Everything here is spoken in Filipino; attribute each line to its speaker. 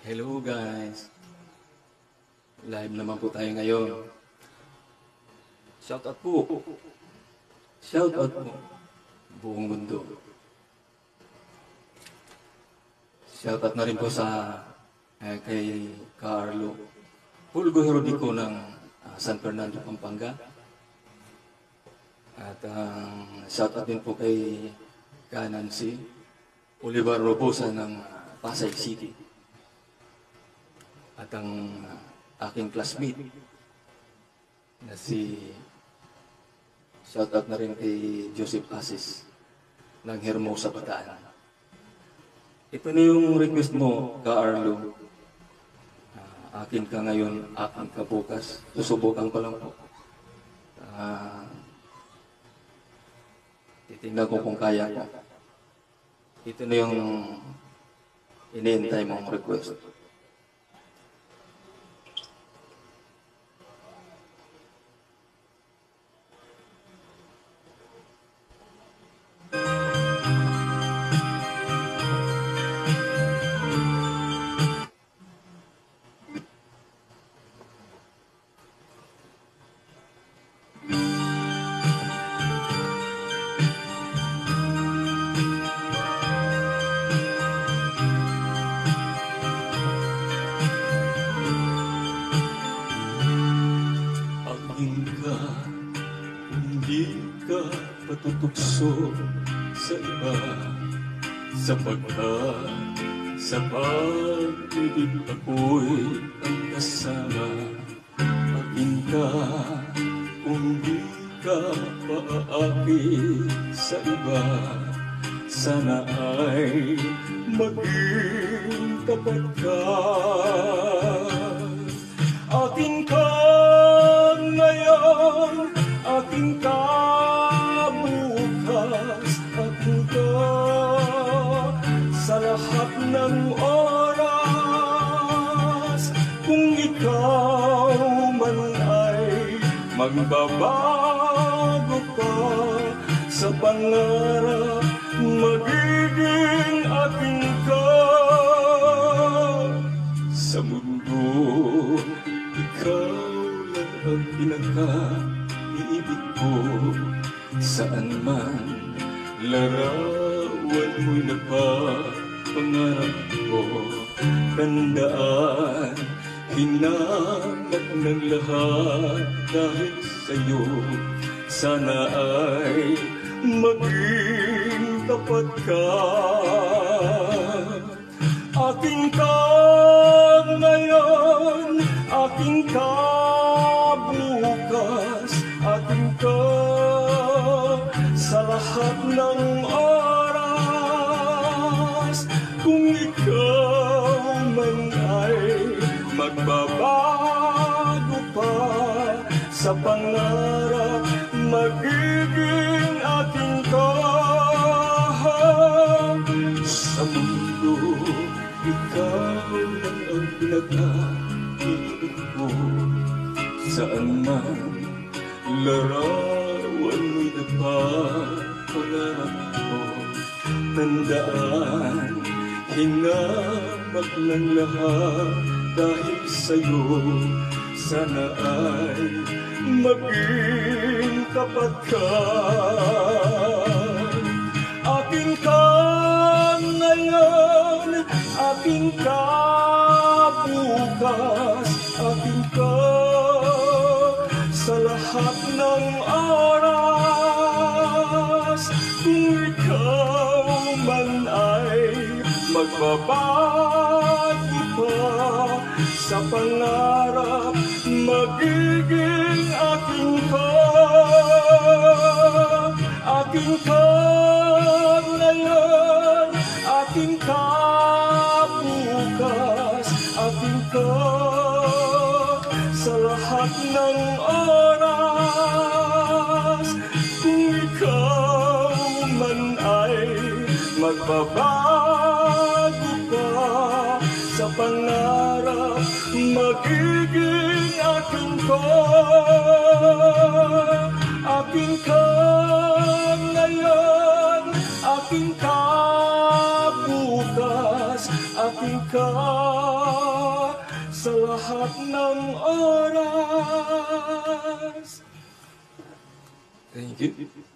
Speaker 1: Hello guys, live naman po tayo ngayon. Shoutout po. Shoutout po. Buong mundo. Shoutout na rin po sa kay Carlo Pulgo Herodico ng San Fernando, Pampanga. At shoutout din po kay Nancy Oliver Robosa ng Pasay City. At ang aking classmate na si shoutout na rin kay Joseph Asis ng Hermosa, Bataan. Ito na yung request mo, Ka-Arlo. Akin ka ngayon, akin ka bukas. Susubukan ko lang po. Titingnan ko kung kaya ko. Ito na yung iniintay mong request. Hindi ka patutukso sa iba, sapagkat sa pag-ibig ako'y ang kasama. Akin ka kung di ka paaakit sa iba, sana ay maging tapat ka. Akin ka ngayon, aking ka bukas, aking ka sa lahat ng oras. Kung ikaw man ay magbabago pa sa pangarap, magiging aking ka. Sa mundo, ikaw lang ang pinaka-ibig ko. Saan man larawan mo'y napapangarap ko. Tandaan, hinanap ng lahat dahil sa'yo. Sana ay maging tapat ka. Aking ka ngayon, aking ka bukas, aking ka sa lahat ng oras. Kung ikaw man ay magbabago pa sa pangarap, magiging aking ka. Sa mundo, ikaw lang ang pinag-ibig ko. Saan man larawan mo'y napapangarap ko. Tandaan, hinabak ng lahat dahil sa'yo. Sana ay maging tapat ka. Aking ka ngayon, aking ka bukas, aking ka sa lahat ng oras. Kung ikaw man ay magbabago pa sa pangarap, magiging aking ka. Aking ka ngayon, aking ka bukas, aking ka sa lahat ng oras. Kung ikaw man ay magbabago pa sa pangarap, magiging aking ka. Aking ka ngayon, aking ka bukas, aking ka sa lahat ng oras. Thank you.